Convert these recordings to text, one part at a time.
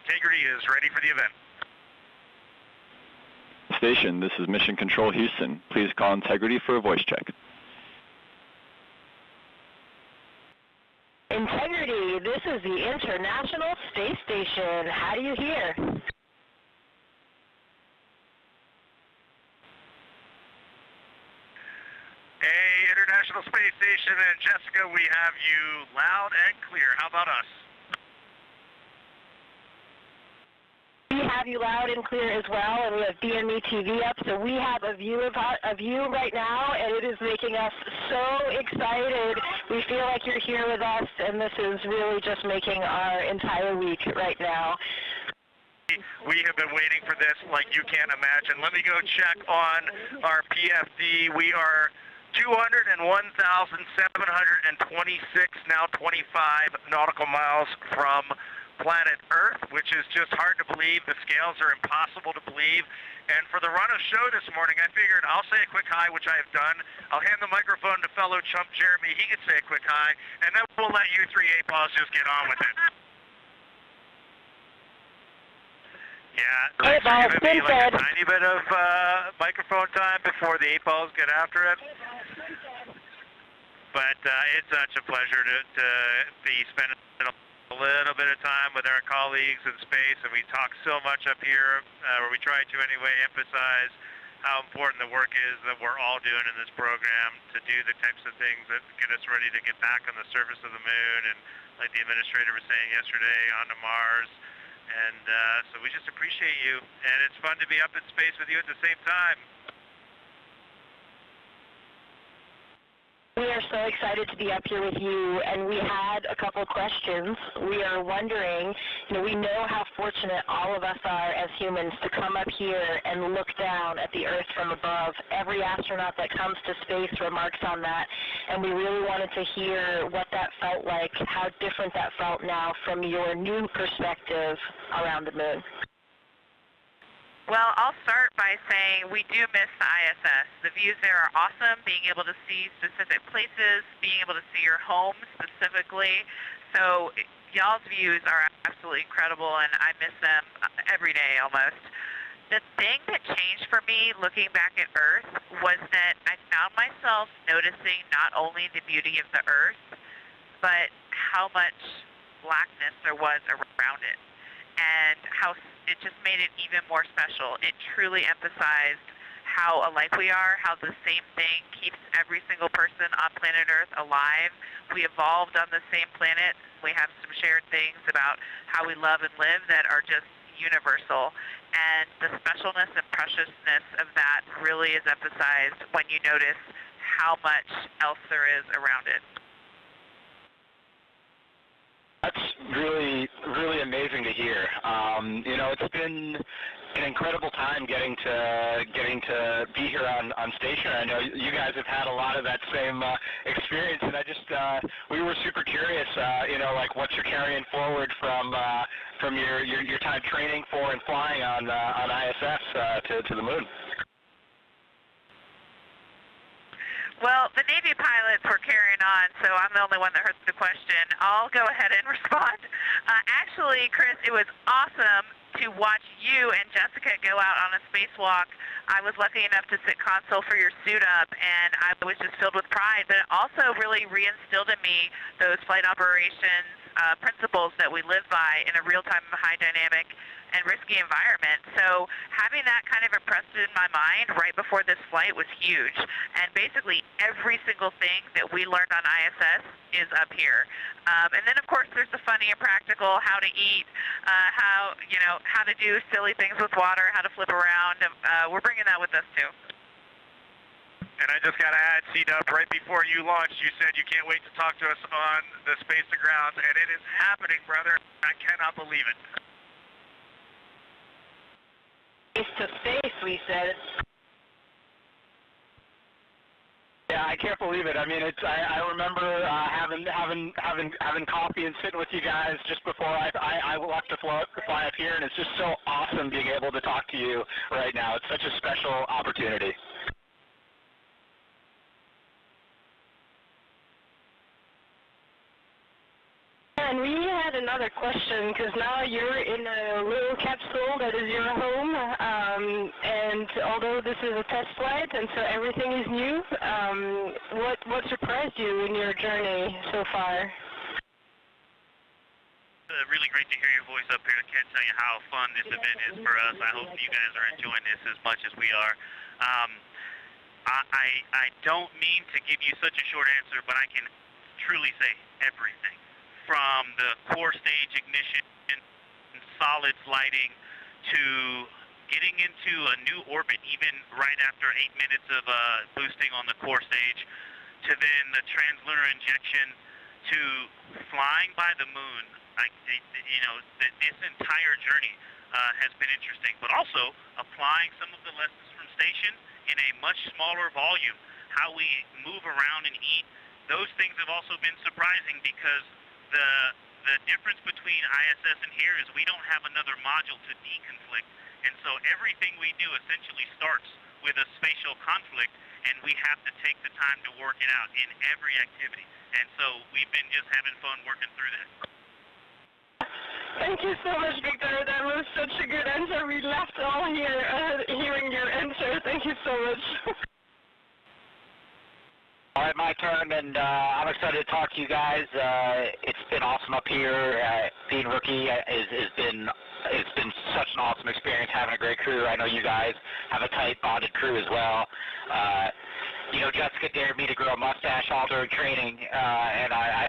Integrity is ready for the event. Station, this is Mission Control Houston. Please call Integrity for a voice check. Integrity, this is the International Space Station. How do you hear? Hey, International Space Station and Jessica, we have you loud and clear. How about us? We have you loud and clear as well, and we have BME TV up, so we have a view of you right now, and it is making us so excited. We feel like you're here with us, and this is really just making our entire week right now. We have been waiting for this like you can't imagine. Let me go check on our PFD. We are 201,726, now 25 nautical miles from planet Earth, which is just hard to believe. The scales are impossible to believe. And for the run of show this morning, I figured I'll say a quick hi, which I have done. I'll hand the microphone to fellow chump Jeremy. He can say a quick hi, and then we'll let you three 8-balls just get on with it. Yeah, thanks for giving me like a tiny bit of microphone time before the 8-balls get after it. But it's such a pleasure to be spending a little bit of time with our colleagues in space, and we talk so much up here, or we try to anyway, emphasize how important the work is that we're all doing in this program to do the types of things that get us ready to get back on the surface of the moon, and like the administrator was saying yesterday, onto Mars. And so we just appreciate you, and it's fun to be up in space with you at the same time. We are so excited to be up here with you, and we had a couple questions. We are wondering, we know how fortunate all of us are as humans to come up here and look down at the Earth from above. Every astronaut that comes to space remarks on that, and we really wanted to hear what that felt like, how different that felt now from your new perspective around the moon. Well, I'll start by saying we do miss the ISS. The views there are awesome, being able to see specific places, being able to see your home specifically. So y'all's views are absolutely incredible, and I miss them every day almost. The thing that changed for me looking back at Earth was that I found myself noticing not only the beauty of the Earth, but how much blackness there was around it, and how it just made it even more special. It truly emphasized how alike we are, how the same thing keeps every single person on planet Earth alive. We evolved on the same planet. We have some shared things about how we love and live that are just universal. And the specialness and preciousness of that really is emphasized when you notice how much else there is around it. That's really, really amazing to hear. It's been an incredible time getting to be here on station. I know you guys have had a lot of that same experience, and we were super curious. Like what you're carrying forward from your time training for and flying on ISS to the moon. Well, the Navy pilots were carrying on, so I'm the only one that heard the question. I'll go ahead and respond. Actually, Chris, it was awesome to watch you and Jessica go out on a spacewalk. I was lucky enough to sit console for your suit up, and I was just filled with pride, but it also really reinstilled in me those flight operations principles that we live by in a real-time, high dynamic and risky environment. So having that kind of impressed in my mind right before this flight was huge. And basically every single thing that we learned on ISS is up here. And then of course there's the funny and practical, how to eat, how to do silly things with water, how to flip around. We're bringing that with us too. And I just got to add, C-Dub, right before you launched, you said you can't wait to talk to us on the space to ground, and it is happening, brother. I cannot believe it. Face to face, we said. Yeah, I can't believe it. I mean, I remember having coffee and sitting with you guys just before I left to fly up here, and it's just so awesome being able to talk to you right now. It's such a special opportunity. and we had another question, because now you're in a little capsule that is your home, and although this is a test flight, and so everything is new, what surprised you in your journey so far? Really great to hear your voice up here. I can't tell you how fun this event is for us. I hope you guys are enjoying this as much as we are. I don't mean to give you such a short answer, but I can truly say everything. From the core stage ignition, solids lighting, to getting into a new orbit even right after 8 minutes of boosting on the core stage, to then the translunar injection, to flying by the moon. This entire journey has been interesting, but also applying some of the lessons from station in a much smaller volume, how we move around and eat. Those things have also been surprising, because the difference between ISS and here is we don't have another module to deconflict, and so everything we do essentially starts with a spatial conflict, and we have to take the time to work it out in every activity. And so we've been just having fun working through that. Thank you so much, Victor. That was such a good answer. We laughed all here hearing your answer. Thank you so much. All right, my turn, and I'm excited to talk to you guys. It's been awesome up here. Being rookie it's been such an awesome experience, having a great crew. I know you guys have a tight bonded crew as well. Jessica dared me to grow a mustache all during training, and I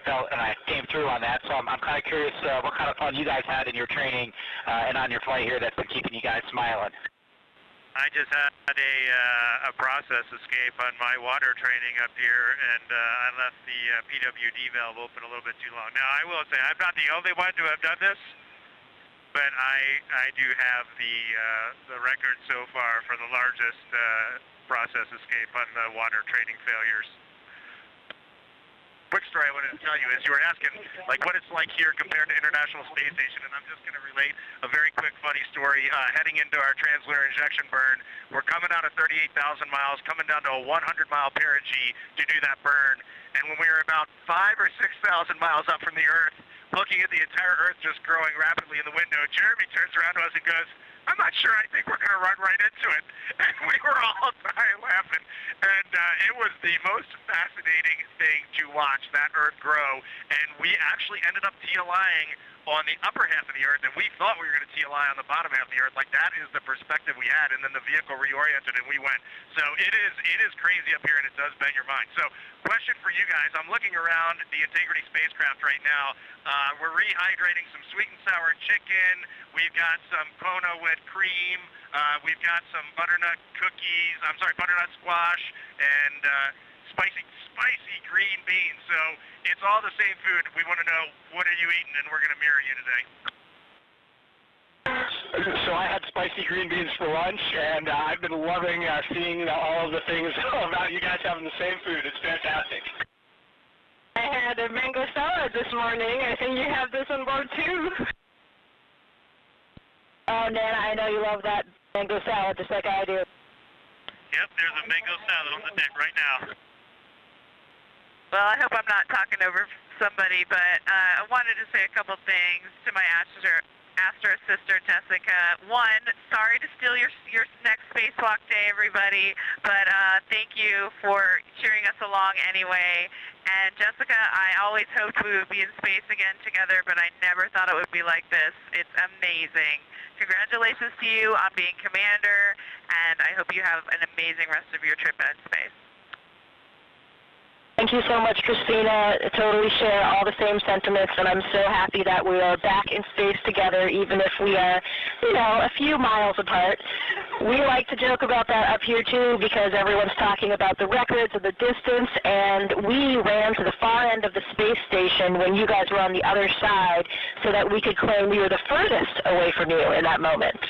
came through on that. So I'm kind of curious what kind of fun you guys had in your training and on your flight here that's been keeping you guys smiling. I just had a process escape on my water training up here, and I left the PWD valve open a little bit too long. Now, I will say, I'm not the only one to have done this, but I do have the record so far for the largest process escape on the water training failures. Quick story I wanted to tell you is you were asking what it's like here compared to International Space Station, and I'm just going to relate a very quick funny story. Heading into our translunar injection burn, we're coming out of 38,000 miles, coming down to a 100-mile perigee to do that burn, and when we were about 5,000 or 6,000 miles up from the Earth, looking at the entire Earth just growing rapidly in the window, Jeremy turns around to us and goes, "I'm not sure. I think we're going to run right into it." And we were all dying laughing. And it was the most fascinating thing to watch that Earth grow. And we actually ended up TLIing on the upper half of the Earth, and we thought we were going to TLI on the bottom half of the Earth. That is the perspective we had, and then the vehicle reoriented, and we went. So it is crazy up here, and it does bend your mind. So question for you guys. I'm looking around the Integrity spacecraft right now. We're rehydrating some sweet and sour chicken. We've got some Kona with cream. We've got some butternut squash, and spicy green beans. So it's all the same food. We want to know, what are you eating, and we're going to mirror you today. So I had spicy green beans for lunch, and I've been loving seeing all of the things about you guys having the same food. It's fantastic. I had a mango salad this morning. I think you have this on board too. Oh, Nana, I know you love that mango salad just like I do. Yep, there's a mango salad on the deck right now. Well, I hope I'm not talking over somebody, but I wanted to say a couple things to my Astra sister, Jessica. One, sorry to steal your next spacewalk day, everybody, but thank you for cheering us along anyway. And Jessica, I always hoped we would be in space again together, but I never thought it would be like this. It's amazing. Congratulations to you on being commander, and I hope you have an amazing rest of your trip in space. Thank you so much, Christina. I totally share all the same sentiments, and I'm so happy that we are back in space together, even if we are, a few miles apart. We like to joke about that up here, too, because everyone's talking about the records of the distance, and we ran to the far end of the space station when you guys were on the other side so that we could claim we were the furthest away from you in that moment.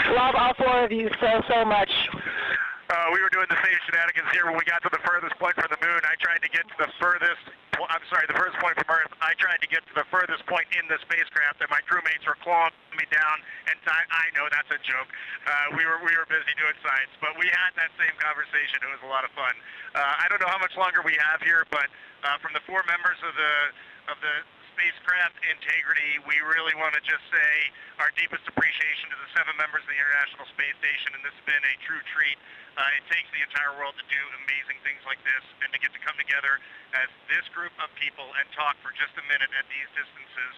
Love all four of you so much. We were doing the same shenanigans here when we got to the furthest point from the moon. I tried to get to the furthest the furthest point from Earth. I tried to get to the furthest point in the spacecraft, and my crewmates were clawing me down. And I know that's a joke. We were busy doing science, but we had that same conversation. It was a lot of fun. I don't know how much longer we have here, but from the 4 members of the spacecraft integrity, we really want to just say our deepest appreciation to the 7 members of the International Space Station, and this has been a true treat. It takes the entire world to do amazing things like this, and to get to come together as this group of people and talk for just a minute at these distances.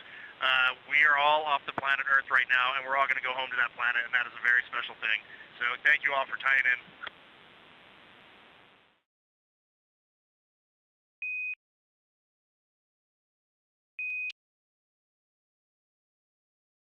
We are all off the planet Earth right now, and we're all going to go home to that planet, and that is a very special thing. So thank you all for tying in.